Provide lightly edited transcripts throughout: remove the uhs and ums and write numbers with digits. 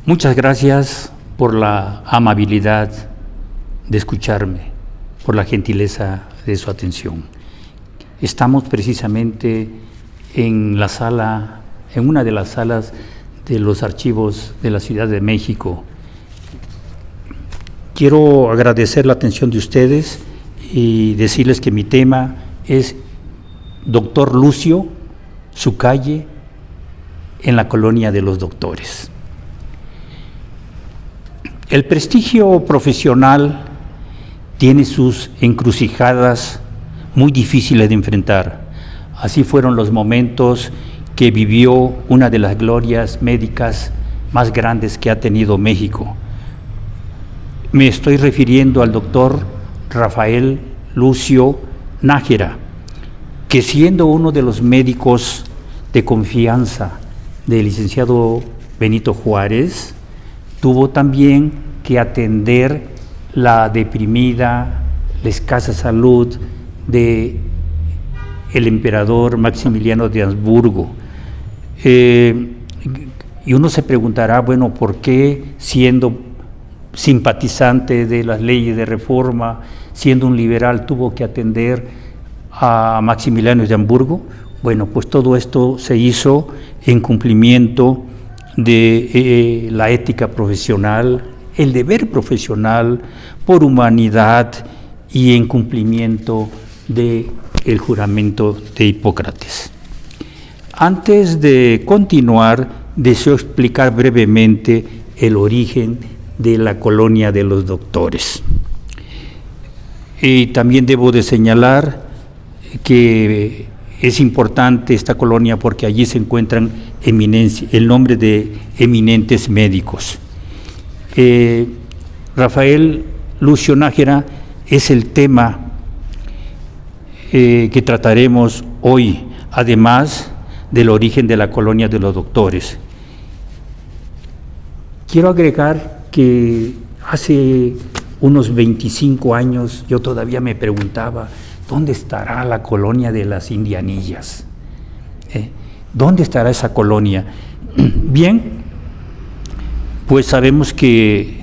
Muchas gracias por la amabilidad de escucharme, por la gentileza de su atención. Estamos precisamente en una de las salas de los archivos de la Ciudad de México. Quiero agradecer la atención de ustedes y decirles que mi tema es Doctor Lucio, su calle en la colonia de los doctores. El prestigio profesional tiene sus encrucijadas muy difíciles de enfrentar. Así fueron los momentos que vivió una de las glorias médicas más grandes que ha tenido México. Me estoy refiriendo al doctor Rafael Lucio Nájera, que siendo uno de los médicos de confianza del licenciado Benito Juárez, tuvo también que atender la deprimida, la escasa salud de el emperador Maximiliano de Habsburgo. Y uno se preguntará, bueno, ¿por qué siendo simpatizante de las leyes de reforma, siendo un liberal, tuvo que atender a Maximiliano de Habsburgo? Bueno, pues todo esto se hizo en cumplimiento de la ética profesional, el deber profesional, por humanidad y en cumplimiento del juramento de Hipócrates. Antes de continuar, deseo explicar brevemente el origen de la colonia de los doctores. Y también debo de señalar que es importante esta colonia porque allí se encuentran el nombre de eminentes médicos. Rafael Lucio Nájera es el tema que trataremos hoy, además del origen de la colonia de los doctores. Quiero agregar que hace unos 25 años yo todavía me preguntaba, ¿dónde estará la colonia de las Indianillas? ¿Dónde estará esa colonia? Bien, pues sabemos que,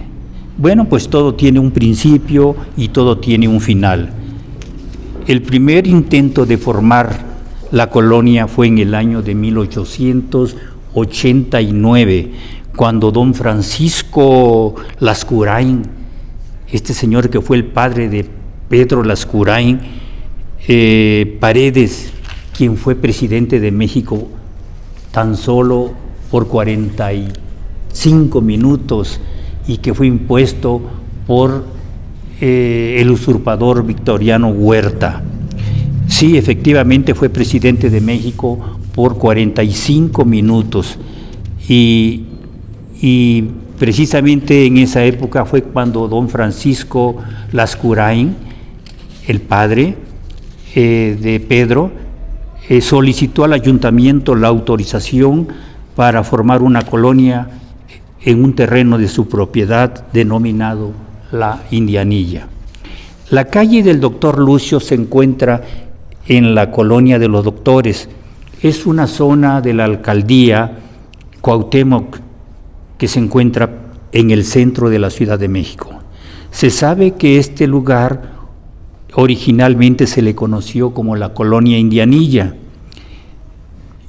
bueno, pues todo tiene un principio y todo tiene un final. El primer intento de formar la colonia fue en el año de 1889, cuando don Francisco Lascurain, este señor que fue el padre de Pedro Lascurain Paredes, quien fue presidente de México tan solo por 45 minutos y que fue impuesto por el usurpador Victoriano Huerta. Sí, efectivamente fue presidente de México por 45 minutos y precisamente en esa época fue cuando don Francisco Lascurain, el padre de Pedro, solicitó al ayuntamiento la autorización para formar una colonia en un terreno de su propiedad denominado La Indianilla. La calle del Doctor Lucio se encuentra en la colonia de los doctores. Es una zona de la alcaldía Cuauhtémoc que se encuentra en el centro de la Ciudad de México. Se sabe que este lugar originalmente se le conoció como la colonia Indianilla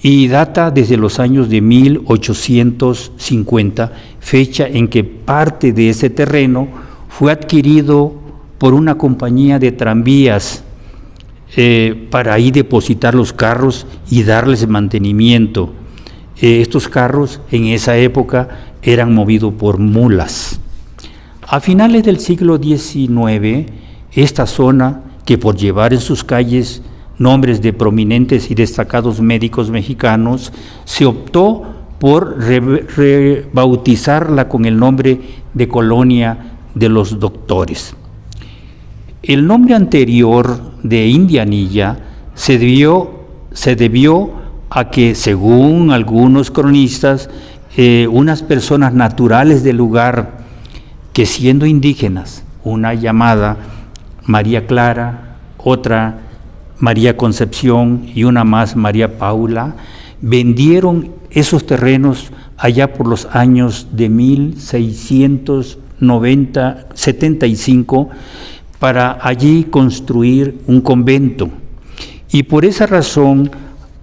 y data desde los años de 1850, fecha en que parte de ese terreno fue adquirido por una compañía de tranvías para ahí depositar los carros y darles mantenimiento. Estos carros en esa época eran movidos por mulas. A finales del siglo XIX, esta zona, que por llevar en sus calles nombres de prominentes y destacados médicos mexicanos, se optó por rebautizarla con el nombre de Colonia de los Doctores. El nombre anterior de Indianilla se debió a que, según algunos cronistas, unas personas naturales del lugar que, siendo indígenas, una llamada María Clara, otra María Concepción y una más María Paula, vendieron esos terrenos allá por los años de 1675, para allí construir un convento. Y por esa razón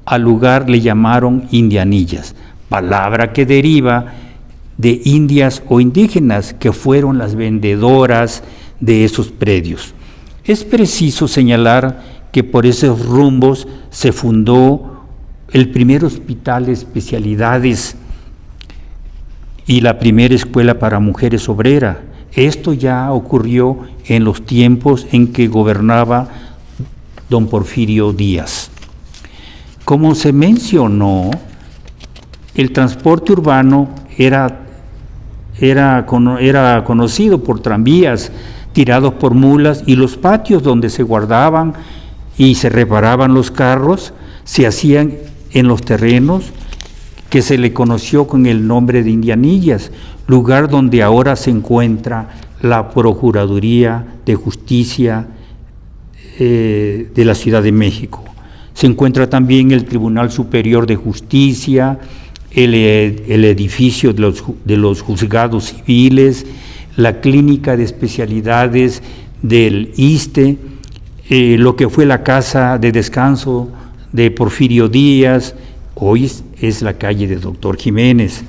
al lugar le llamaron Indianillas, palabra que deriva de indias o indígenas, que fueron las vendedoras de esos predios. Es preciso señalar que por esos rumbos se fundó el primer hospital de especialidades y la primera escuela para mujeres obreras. Esto ya ocurrió en los tiempos en que gobernaba don Porfirio Díaz. Como se mencionó, el transporte urbano era conocido por tranvías tirados por mulas, y los patios donde se guardaban y se reparaban los carros se hacían en los terrenos que se le conoció con el nombre de Indianillas, lugar donde ahora se encuentra la Procuraduría de Justicia de la Ciudad de México. Se encuentra también el Tribunal Superior de Justicia, el edificio de los juzgados civiles, la clínica de especialidades del ISSSTE, lo que fue la casa de descanso de Porfirio Díaz, hoy es la calle de Doctor Jiménez.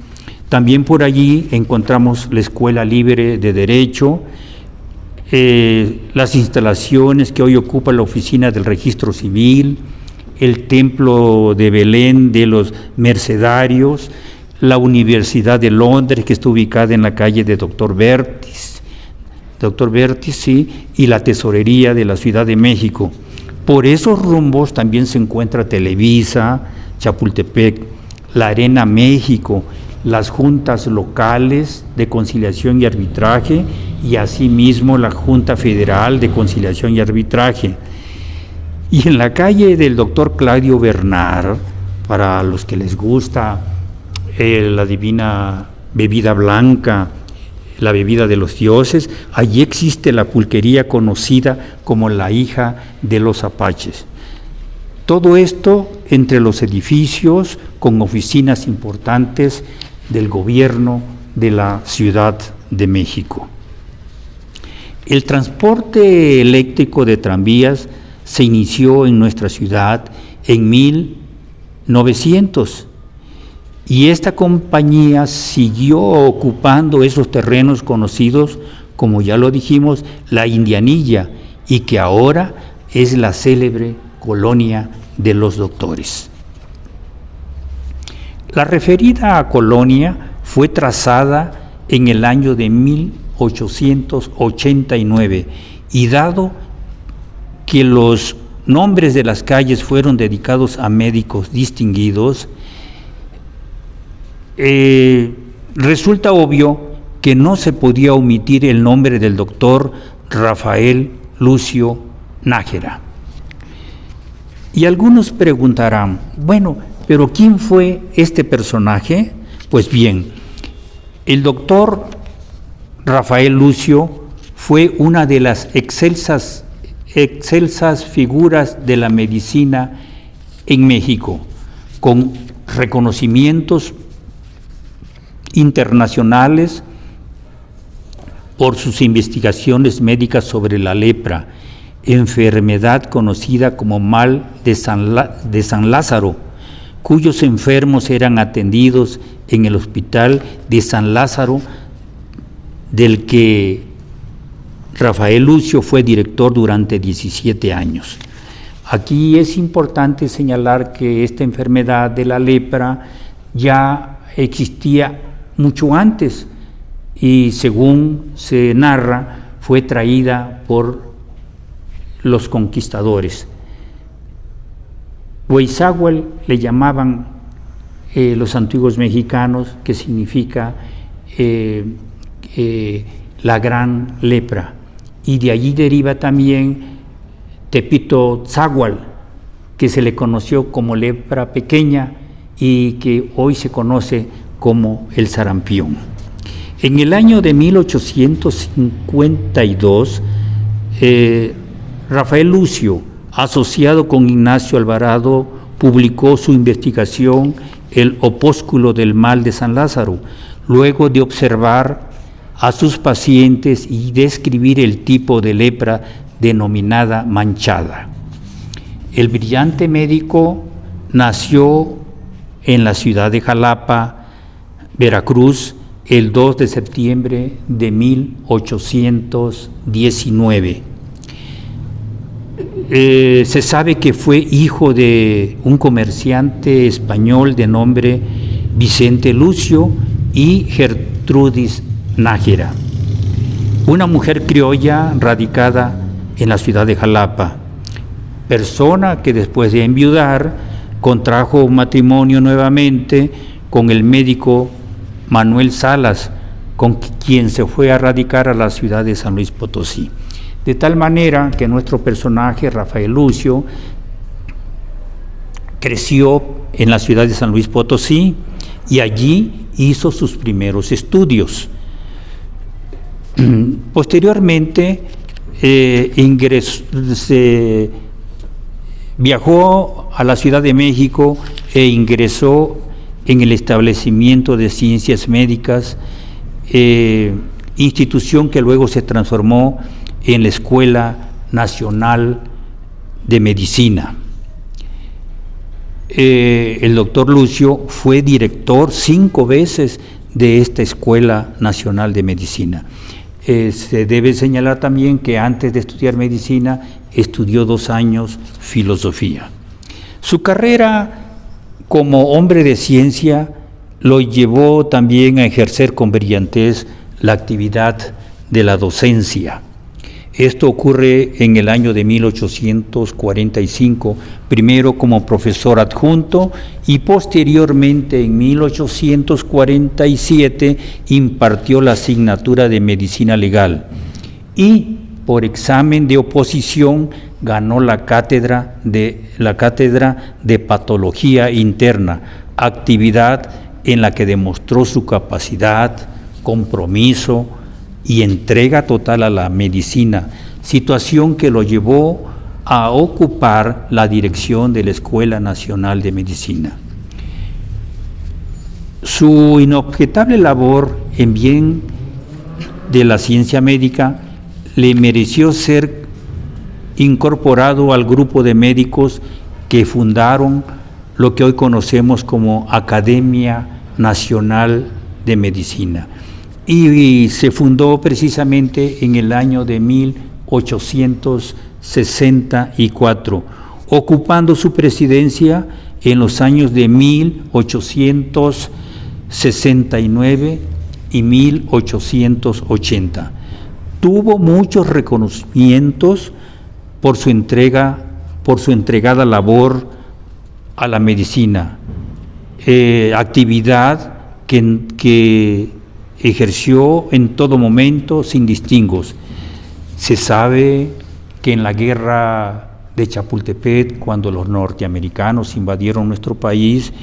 También por allí encontramos la Escuela Libre de Derecho, las instalaciones que hoy ocupa la Oficina del Registro Civil, el Templo de Belén de los Mercedarios, la Universidad de Londres, que está ubicada en la calle de Doctor Bertis, sí, y la Tesorería de la Ciudad de México. Por esos rumbos también se encuentra Televisa, Chapultepec, la Arena México, las juntas locales de conciliación y arbitraje, y asimismo la Junta Federal de Conciliación y Arbitraje. Y en la calle del doctor Claudio Bernard, para los que les gusta la divina bebida blanca, la bebida de los dioses, allí existe la pulquería conocida como la hija de los apaches. Todo esto entre los edificios con oficinas importantes del gobierno de la Ciudad de México. El transporte eléctrico de tranvías se inició en nuestra ciudad en 1900 y esta compañía siguió ocupando esos terrenos conocidos, como ya lo dijimos, la Indianilla, y que ahora es la célebre colonia de los doctores. La referida colonia fue trazada en el año de 1889 y dado que los nombres de las calles fueron dedicados a médicos distinguidos, resulta obvio que no se podía omitir el nombre del doctor Rafael Lucio Nájera. Y algunos preguntarán, bueno, ¿pero quién fue este personaje? Pues bien, el doctor Rafael Lucio fue una de las excelsas figuras de la medicina en México, con reconocimientos internacionales por sus investigaciones médicas sobre la lepra, enfermedad conocida como mal de San Lázaro, cuyos enfermos eran atendidos en el hospital de San Lázaro, del que Rafael Lucio fue director durante 17 años. Aquí es importante señalar que esta enfermedad de la lepra ya existía mucho antes y, según se narra, fue traída por los conquistadores. Huizáhuatl le llamaban los antiguos mexicanos, que significa la gran lepra, y de allí deriva también Tepitotzáhuatl, que se le conoció como lepra pequeña y que hoy se conoce como el sarampión. En el año de 1852, Rafael Lucio, asociado con Ignacio Alvarado, publicó su investigación el opúsculo del mal de San Lázaro, luego de observar a sus pacientes y describir el tipo de lepra denominada manchada. El brillante médico nació en la ciudad de Jalapa, Veracruz, el 2 de septiembre de 1819. Se sabe que fue hijo de un comerciante español de nombre Vicente Lucio y Gertrudis Nájera, una mujer criolla radicada en la ciudad de Jalapa, persona que después de enviudar contrajo un matrimonio nuevamente con el médico Manuel Salas, con quien se fue a radicar a la ciudad de San Luis Potosí. De tal manera que nuestro personaje, Rafael Lucio, creció en la ciudad de San Luis Potosí y allí hizo sus primeros estudios. Posteriormente viajó a la Ciudad de México e ingresó en el establecimiento de ciencias médicas, institución que luego se transformó en la Escuela Nacional de Medicina. El doctor Lucio fue director 5 veces de esta Escuela Nacional de Medicina. Se debe señalar también que antes de estudiar medicina estudió 2 años filosofía. Su carrera como hombre de ciencia lo llevó también a ejercer con brillantez la actividad de la docencia. Esto ocurre en el año de 1845, primero como profesor adjunto y posteriormente en 1847 impartió la asignatura de Medicina Legal y por examen de oposición ganó la cátedra de Patología Interna, actividad en la que demostró su capacidad, compromiso y entrega total a la medicina, situación que lo llevó a ocupar la dirección de la Escuela Nacional de Medicina. Su inobjetable labor en bien de la ciencia médica le mereció ser incorporado al grupo de médicos que fundaron lo que hoy conocemos como Academia Nacional de Medicina. Y se fundó precisamente en el año de 1864, ocupando su presidencia en los años de 1869 y 1880. Tuvo muchos reconocimientos por su entregada labor a la medicina, actividad que ejerció en todo momento sin distingos. Se sabe que en la guerra de Chapultepec, cuando los norteamericanos invadieron nuestro país,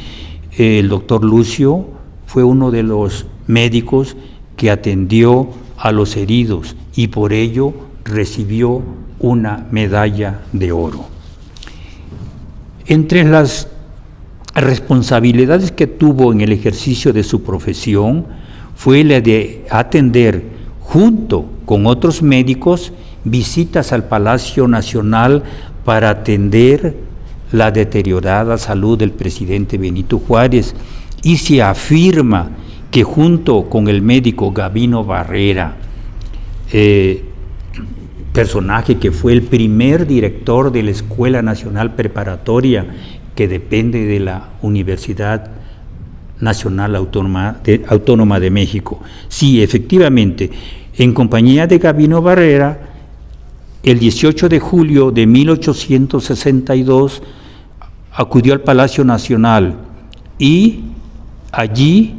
el doctor Lucio fue uno de los médicos que atendió a los heridos y por ello recibió una medalla de oro. Entre las responsabilidades que tuvo en el ejercicio de su profesión fue la de atender, junto con otros médicos, visitas al Palacio Nacional para atender la deteriorada salud del presidente Benito Juárez, y se afirma que junto con el médico Gabino Barrera, personaje que fue el primer director de la Escuela Nacional Preparatoria, que depende de la Universidad Nacional Autónoma de México. Sí, efectivamente, en compañía de Gabino Barrera, el 18 de julio de 1862 acudió al Palacio Nacional y allí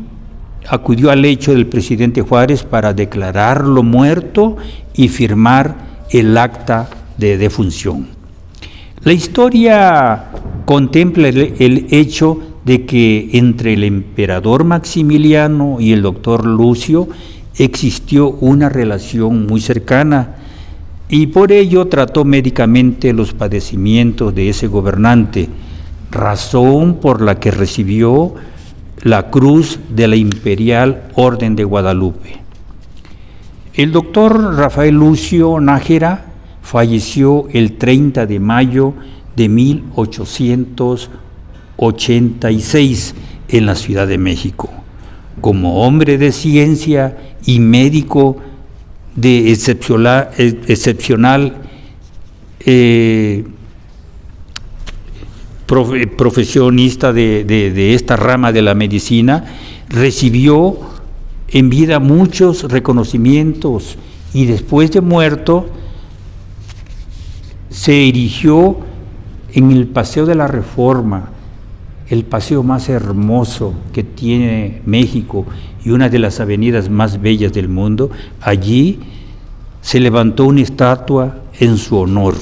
acudió al lecho del presidente Juárez para declararlo muerto y firmar el acta de defunción. La historia contempla el hecho de que entre el emperador Maximiliano y el doctor Lucio existió una relación muy cercana y por ello trató médicamente los padecimientos de ese gobernante, razón por la que recibió la Cruz de la Imperial Orden de Guadalupe. El doctor Rafael Lucio Nájera falleció el 30 de mayo de 1886 en la Ciudad de México. Como hombre de ciencia y médico de excepcional profesionista de esta rama de la medicina, recibió en vida muchos reconocimientos y después de muerto se erigió en el Paseo de la Reforma, el paseo más hermoso que tiene México y una de las avenidas más bellas del mundo. Allí se levantó una estatua en su honor,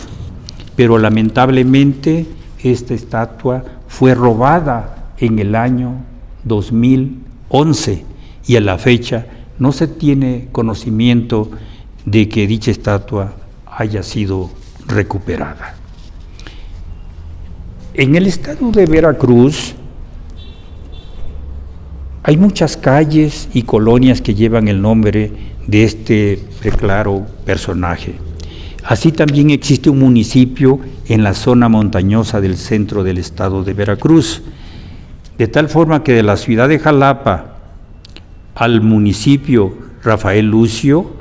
pero lamentablemente esta estatua fue robada en el año 2011 y a la fecha no se tiene conocimiento de que dicha estatua haya sido recuperada. En el estado de Veracruz hay muchas calles y colonias que llevan el nombre de este preclaro personaje. Así también existe un municipio en la zona montañosa del centro del estado de Veracruz, de tal forma que de la ciudad de Jalapa al municipio Rafael Lucio,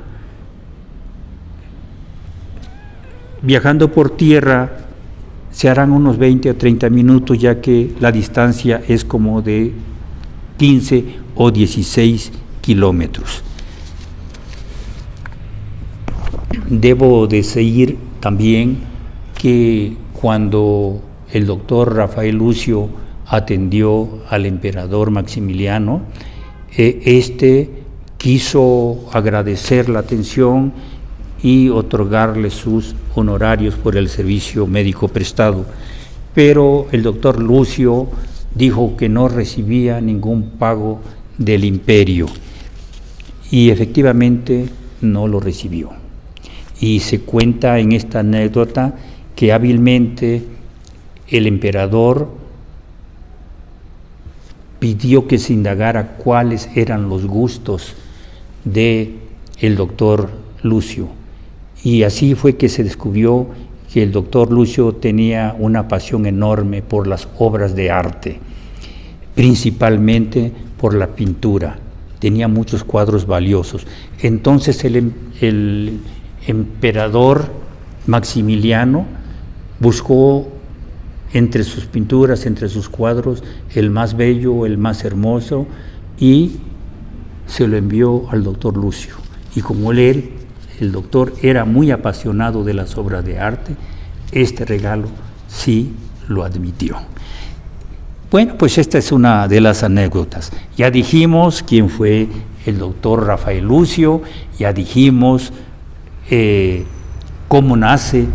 viajando por tierra, se harán unos 20 o 30 minutos, ya que la distancia es como de 15 o 16 kilómetros. Debo decir también que cuando el doctor Rafael Lucio atendió al emperador Maximiliano, este quiso agradecer la atención y otorgarle sus honorarios por el servicio médico prestado, pero el doctor Lucio dijo que no recibía ningún pago del imperio y efectivamente no lo recibió. Y se cuenta en esta anécdota que hábilmente el emperador pidió que se indagara cuáles eran los gustos de el doctor Lucio. Y así fue que se descubrió que el doctor Lucio tenía una pasión enorme por las obras de arte, principalmente por la pintura. Tenía muchos cuadros valiosos. Entonces el emperador Maximiliano buscó entre sus pinturas, entre sus cuadros, el más bello, el más hermoso, y se lo envió al doctor Lucio. Y como el doctor era muy apasionado de las obras de arte, este regalo sí lo admitió. Bueno, pues esta es una de las anécdotas. Ya dijimos quién fue el doctor Rafael Lucio, ya dijimos cómo nace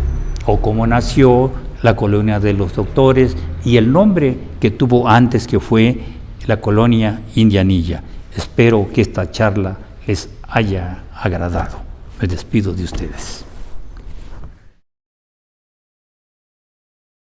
o cómo nació la colonia de los doctores y el nombre que tuvo antes, que fue la colonia Indianilla. Espero que esta charla les haya agradado. Me despido de ustedes.